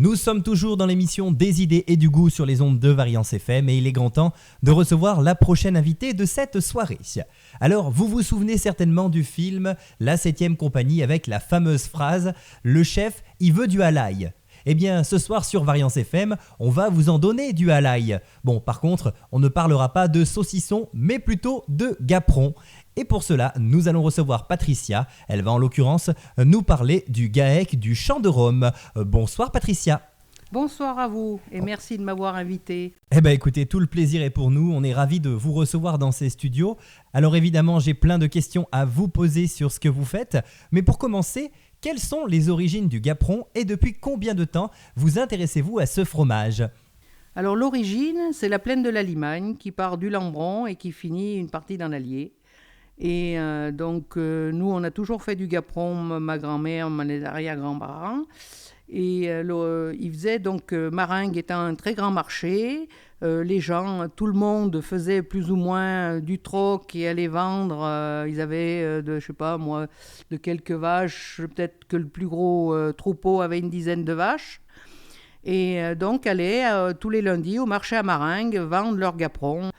Nous sommes toujours dans l'émission Des idées et du goût sur les ondes de Variance FM et il est grand temps de recevoir la prochaine invitée de cette soirée. Alors, vous vous souvenez certainement du film La 7e compagnie avec la fameuse phrase « Le chef, il veut du halaï ». Eh bien, ce soir sur Variance FM, on va vous en donner du halaï. Bon, par contre, on ne parlera pas de saucisson, mais plutôt de gaperon. Et pour cela, nous allons recevoir Patricia. Elle va en l'occurrence nous parler du GAEC du Champ de Rome. Bonsoir Patricia. Bonsoir à vous et merci de m'avoir invité. Eh bien écoutez, tout le plaisir est pour nous. On est ravis de vous recevoir dans ces studios. Alors évidemment, j'ai plein de questions à vous poser sur ce que vous faites. Mais pour commencer, quelles sont les origines du gaperon et depuis combien de temps vous intéressez-vous à ce fromage ? Alors l'origine, c'est la plaine de la Limagne qui part du Lambron et qui finit une partie dans l'Allier. Et nous, on a toujours fait du gaperon, ma grand-mère, mes arrière-grands-parents. Et ils faisaient donc Maringues étant un très grand marché. Les gens, tout le monde faisait plus ou moins du troc et allait vendre. Ils avaient de quelques vaches. Peut-être que le plus gros troupeau avait une dizaine de vaches. Et donc allaient tous les lundis au marché à Maringues vendre leurs gaperons.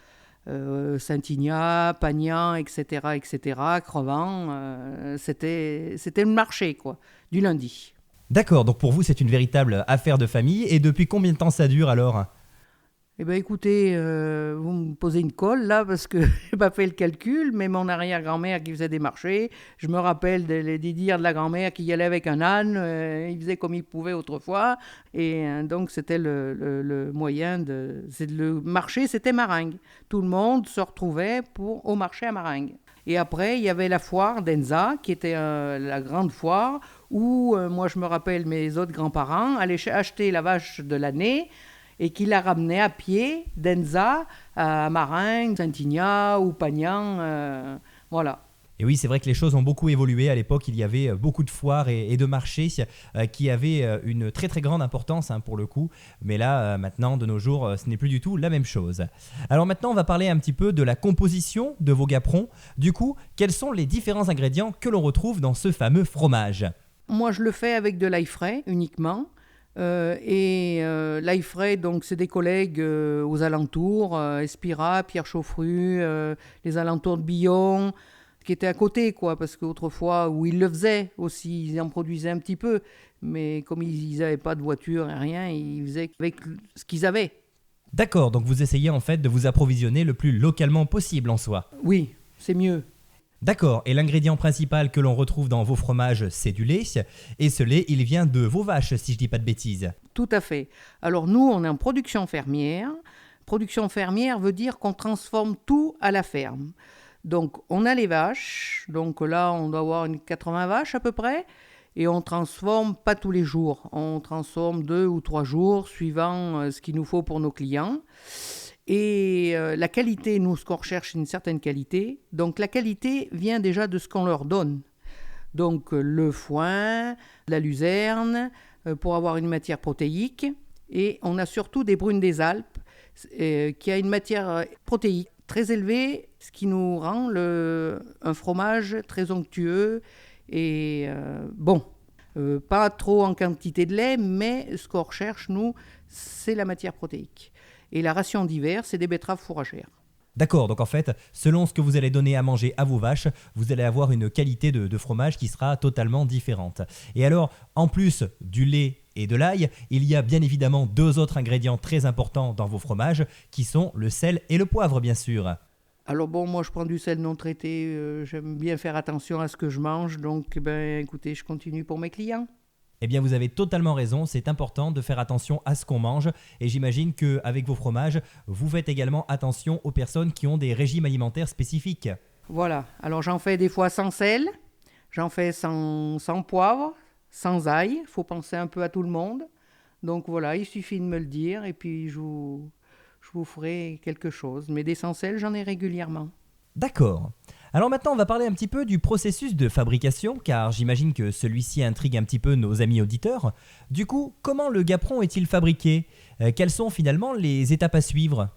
Saint-Ignat, Pagnan, etc., Crevant, c'était le marché, quoi, du lundi. D'accord, donc pour vous, c'est une véritable affaire de famille. Et depuis combien de temps ça dure alors ? Eh bien, écoutez, vous me posez une colle, là, parce que je n'ai pas fait le calcul, mais mon arrière-grand-mère qui faisait des marchés, je me rappelle des dires de la grand-mère qui y allait avec un âne, il faisait comme il pouvait autrefois, et donc c'était le moyen le marché, c'était Maringues. Tout le monde se retrouvait au marché à Maringues. Et après, il y avait la foire d'Enza, qui était la grande foire, où, moi je me rappelle, mes autres grands-parents allaient acheter la vache de l'année, et qui la ramenait à pied d'Enza à Maringues, Saint-Ignat ou Pagnan, voilà. Et oui, c'est vrai que les choses ont beaucoup évolué. À l'époque, il y avait beaucoup de foires et de marchés qui avaient une très très grande importance pour le coup. Mais là, maintenant, de nos jours, ce n'est plus du tout la même chose. Alors maintenant, on va parler un petit peu de la composition de vos gaperons. Du coup, quels sont les différents ingrédients que l'on retrouve dans ce fameux fromage ? Moi, je le fais avec de l'ail frais uniquement. L'ail frais, donc c'est des collègues aux alentours, Espira, Pierre Chauffru, les alentours de Billon, qui étaient à côté, quoi, parce qu'autrefois, où ils le faisaient aussi, ils en produisaient un petit peu, mais comme ils n'avaient pas de voiture et rien, ils faisaient avec ce qu'ils avaient. D'accord, donc vous essayez en fait de vous approvisionner le plus localement possible en soi. Oui, c'est mieux. D'accord, et l'ingrédient principal que l'on retrouve dans vos fromages, c'est du lait. Et ce lait, il vient de vos vaches, si je dis pas de bêtises. Tout à fait. Alors nous, on est en production fermière. Production fermière veut dire qu'on transforme tout à la ferme. Donc on a les vaches, donc là on doit avoir 80 vaches à peu près, et on transforme pas tous les jours. On transforme 2 ou 3 jours, suivant ce qu'il nous faut pour nos clients. Et la qualité, nous, ce qu'on recherche, c'est une certaine qualité. Donc la qualité vient déjà de ce qu'on leur donne. Donc le foin, la luzerne, pour avoir une matière protéique. Et on a surtout des brunes des Alpes, qui a une matière protéique très élevée, ce qui nous rend un fromage très onctueux et bon. Pas trop en quantité de lait, mais ce qu'on recherche, nous, c'est la matière protéique. Et la ration d'hiver, c'est des betteraves fourragères. D'accord, donc en fait, selon ce que vous allez donner à manger à vos vaches, vous allez avoir une qualité de fromage qui sera totalement différente. Et alors, en plus du lait et de l'ail, il y a bien évidemment 2 autres ingrédients très importants dans vos fromages, qui sont le sel et le poivre, bien sûr. Alors bon, moi je prends du sel non traité, j'aime bien faire attention à ce que je mange, donc écoutez, je continue pour mes clients. Eh bien, vous avez totalement raison, c'est important de faire attention à ce qu'on mange et j'imagine qu'avec vos fromages, vous faites également attention aux personnes qui ont des régimes alimentaires spécifiques. Voilà, alors j'en fais des fois sans sel, j'en fais sans poivre, sans ail, il faut penser un peu à tout le monde. Donc voilà, il suffit de me le dire et puis je vous ferai quelque chose. Mais des sans sel, j'en ai régulièrement. D'accord. Alors maintenant, on va parler un petit peu du processus de fabrication, car j'imagine que celui-ci intrigue un petit peu nos amis auditeurs. Du coup, comment le gaperon est-il fabriqué ? Quelles sont finalement les étapes à suivre ?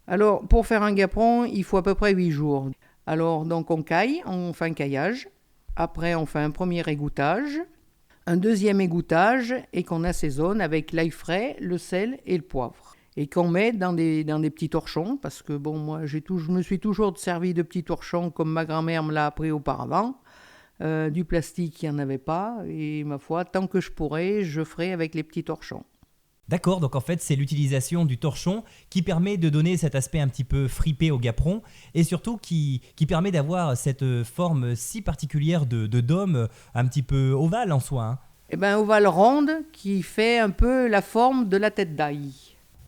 Alors, pour faire un gaperon, il faut à peu près 8 jours. Alors, donc on caille, on fait un caillage. Après, on fait un premier égouttage. un deuxième égouttage et qu'on assaisonne avec l'ail frais, le sel et le poivre. Et qu'on met dans des petits torchons, parce que bon, moi je me suis toujours servi de petits torchons comme ma grand-mère me l'a appris auparavant. Du plastique, il n'y en avait pas, et ma foi, tant que je pourrai, je ferai avec les petits torchons. D'accord, donc en fait c'est l'utilisation du torchon qui permet de donner cet aspect un petit peu fripé au gaperon et surtout qui permet d'avoir cette forme si particulière de dôme un petit peu ovale en soi, hein. Eh bien, ovale ronde qui fait un peu la forme de la tête d'ail.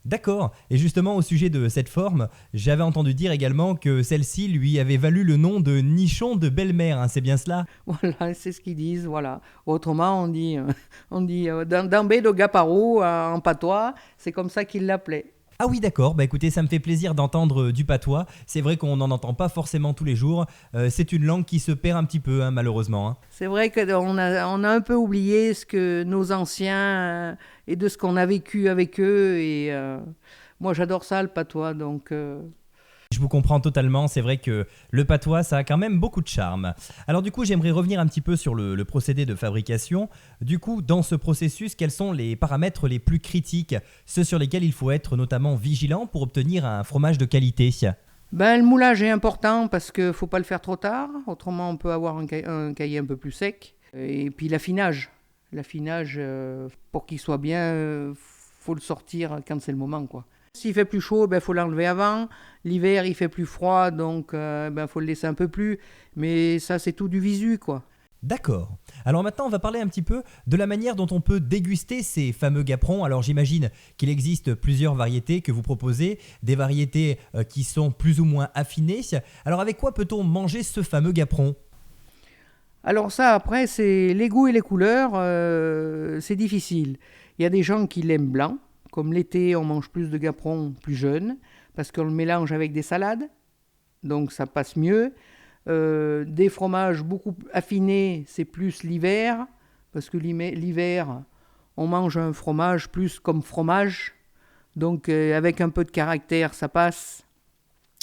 D'accord, et justement au sujet de cette forme, j'avais entendu dire également que celle-ci lui avait valu le nom de nichon de belle-mère, hein, c'est bien cela? Voilà, c'est ce qu'ils disent, voilà. Autrement, on dit d'ambé de Gaparou en patois, c'est comme ça qu'ils l'appelaient. Ah oui d'accord, bah écoutez ça me fait plaisir d'entendre du patois, c'est vrai qu'on n'en entend pas forcément tous les jours, c'est une langue qui se perd un petit peu hein, malheureusement, hein. C'est vrai qu'on a un peu oublié ce que nos anciens et de ce qu'on a vécu avec eux. Et moi, j'adore ça, le patois. Donc, Je vous comprends totalement, c'est vrai que le patois, ça a quand même beaucoup de charme. Alors du coup, j'aimerais revenir un petit peu sur le procédé de fabrication. Du coup, dans ce processus, quels sont les paramètres les plus critiques, ceux sur lesquels il faut être notamment vigilant pour obtenir un fromage de qualité? le moulage est important parce qu'il ne faut pas le faire trop tard. Autrement, on peut avoir un cahier un peu plus sec. Et puis l'affinage. L'affinage, pour qu'il soit bien, faut le sortir quand c'est le moment, quoi. S'il fait plus chaud, faut l'enlever avant. L'hiver, il fait plus froid, donc faut le laisser un peu plus. Mais ça, c'est tout du visu, quoi. D'accord. Alors maintenant, on va parler un petit peu de la manière dont on peut déguster ces fameux gaperons. Alors j'imagine qu'il existe plusieurs variétés que vous proposez, des variétés qui sont plus ou moins affinées. Alors avec quoi peut-on manger ce fameux gaperon? Alors ça, après, c'est les goûts et les couleurs, c'est difficile. Il y a des gens qui l'aiment blanc. Comme l'été, on mange plus de gaperons plus jeunes, parce qu'on le mélange avec des salades, donc ça passe mieux. Des fromages beaucoup affinés, c'est plus l'hiver, parce que l'hiver, on mange un fromage plus comme fromage, donc avec un peu de caractère, ça passe.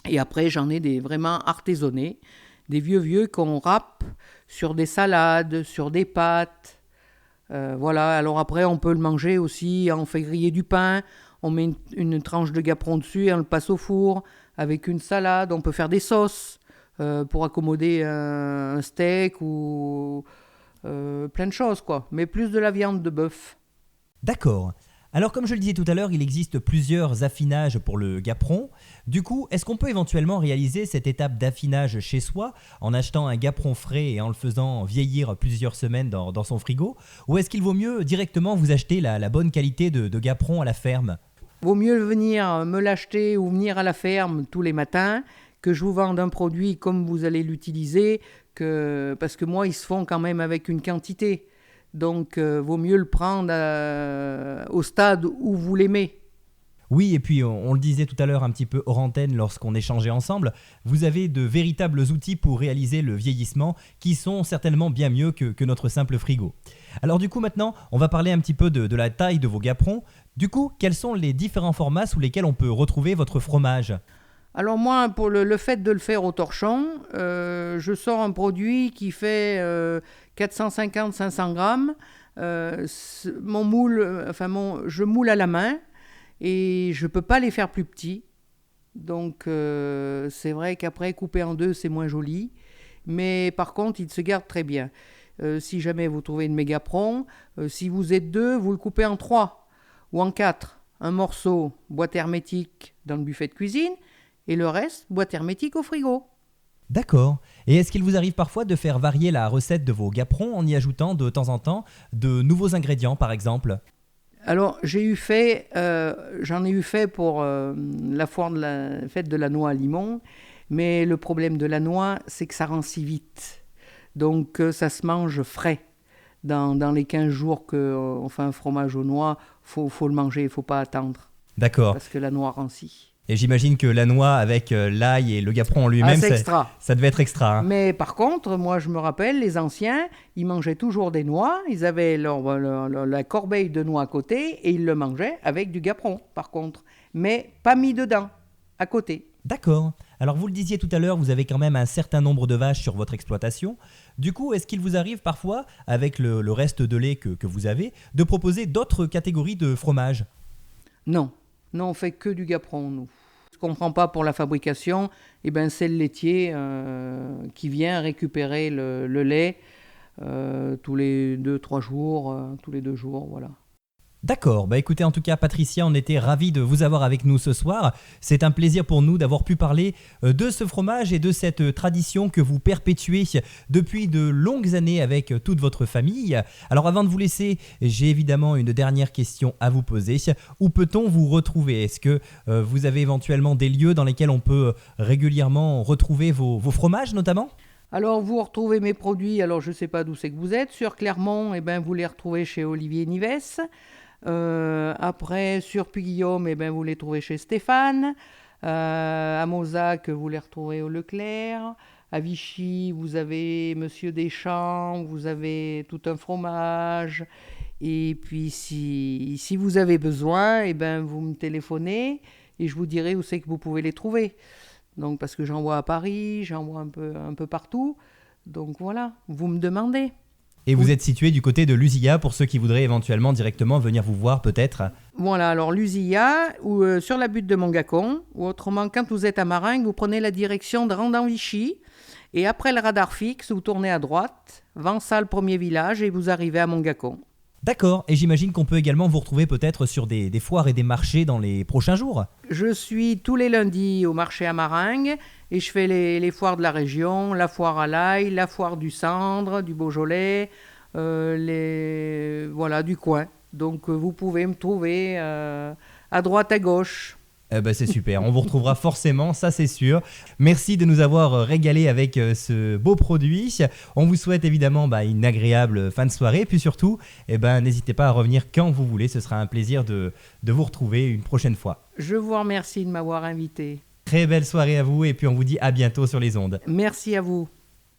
Et après, j'en ai des vraiment artisanés, des vieux qu'on râpe sur des salades, sur des pâtes. Voilà, alors après, on peut le manger aussi, on fait griller du pain, on met une tranche de gaperon dessus et on le passe au four avec une salade. On peut faire des sauces pour accommoder un steak ou plein de choses, quoi. Mais plus de la viande de bœuf. D'accord. Alors comme je le disais tout à l'heure, il existe plusieurs affinages pour le gaperon. Du coup, est-ce qu'on peut éventuellement réaliser cette étape d'affinage chez soi en achetant un gaperon frais et en le faisant vieillir plusieurs semaines dans son frigo? Ou est-ce qu'il vaut mieux directement vous acheter la bonne qualité de gaperon à la ferme? Vaut mieux venir me l'acheter ou venir à la ferme tous les matins que je vous vende un produit comme vous allez l'utiliser, parce que moi, ils se font quand même avec une quantité. Donc, vaut mieux le prendre au stade où vous l'aimez. Oui, et puis on le disait tout à l'heure un petit peu hors antenne lorsqu'on échangeait ensemble, vous avez de véritables outils pour réaliser le vieillissement qui sont certainement bien mieux que notre simple frigo. Alors du coup maintenant, on va parler un petit peu de la taille de vos gaperons. Du coup, quels sont les différents formats sous lesquels on peut retrouver votre fromage? Alors moi, pour le fait de le faire au torchon, je sors un produit qui fait 450-500 grammes. Mon moule, je moule à la main et je ne peux pas les faire plus petits. Donc c'est vrai qu'après, couper en deux, c'est moins joli. Mais par contre, ils se gardent très bien. Si jamais vous trouvez une mégaperon, si vous êtes deux, vous le coupez en 3 ou en 4. Un morceau, boîte hermétique dans le buffet de cuisine. Et le reste, boîte hermétique au frigo. D'accord. Et est-ce qu'il vous arrive parfois de faire varier la recette de vos gaperons en y ajoutant de temps en temps de nouveaux ingrédients, par exemple? Alors, j'en ai eu fait pour la fête de la noix à limon, mais le problème de la noix, c'est que ça rancit vite. Donc, ça se mange frais. Dans les 15 jours qu'on fait un fromage aux noix, faut le manger, il ne faut pas attendre. D'accord. Parce que la noix rancit. Et j'imagine que la noix avec l'ail et le gaperon en lui-même, c'est extra. Ça devait être extra, hein. Mais par contre, moi je me rappelle, les anciens, ils mangeaient toujours des noix, ils avaient la corbeille de noix à côté et ils le mangeaient avec du gaperon, par contre. Mais pas mis dedans, à côté. D'accord. Alors vous le disiez tout à l'heure, vous avez quand même un certain nombre de vaches sur votre exploitation. Du coup, est-ce qu'il vous arrive parfois, avec le reste de lait que vous avez, de proposer d'autres catégories de fromages? Non, non, on fait que du gaperon, nous. Ce qu'on ne prend pas pour la fabrication, eh ben, c'est le laitier qui vient récupérer le lait tous les 2 jours, tous les 2 jours, voilà. D'accord, bah écoutez, en tout cas Patricia, on était ravis de vous avoir avec nous ce soir. C'est un plaisir pour nous d'avoir pu parler de ce fromage et de cette tradition que vous perpétuez depuis de longues années avec toute votre famille. Alors avant de vous laisser, j'ai évidemment une dernière question à vous poser. Où peut-on vous retrouver? Est-ce que vous avez éventuellement des lieux dans lesquels on peut régulièrement retrouver vos fromages notamment? Alors, vous retrouvez mes produits, alors je ne sais pas d'où c'est que vous êtes. Sur Clermont, eh ben, vous les retrouvez chez Olivier Nives. Après, sur Puy-Guillaume, eh ben, vous les trouvez chez Stéphane. À Mozac, vous les retrouvez au Leclerc. À Vichy, vous avez Monsieur Deschamps, vous avez tout un fromage. Et puis, si vous avez besoin, eh ben, vous me téléphonez et je vous dirai où c'est que vous pouvez les trouver. Donc, parce que j'envoie à Paris, j'envoie un peu partout. Donc voilà, vous me demandez. Et vous êtes situé du côté de Lusia pour ceux qui voudraient éventuellement directement venir vous voir peut-être. Voilà, alors Lusia, ou sur la butte de Montgacon, ou autrement, quand vous êtes à Maringues, vous prenez la direction de Randan-Vichy, et après le radar fixe, vous tournez à droite, Vansal, premier village, et vous arrivez à Montgacon. D'accord, et j'imagine qu'on peut également vous retrouver peut-être sur des foires et des marchés dans les prochains jours. Je suis tous les lundis au marché à Maringues, et je fais les foires de la région, la foire à l'ail, la foire du Cendre, du Beaujolais, voilà, du coin. Donc vous pouvez me trouver à droite, à gauche. C'est super, on vous retrouvera forcément, ça c'est sûr. Merci de nous avoir régalé avec ce beau produit. On vous souhaite évidemment une agréable fin de soirée. Puis surtout, n'hésitez pas à revenir quand vous voulez. Ce sera un plaisir de vous retrouver une prochaine fois. Je vous remercie de m'avoir invité. Très belle soirée à vous et puis on vous dit à bientôt sur les ondes. Merci à vous.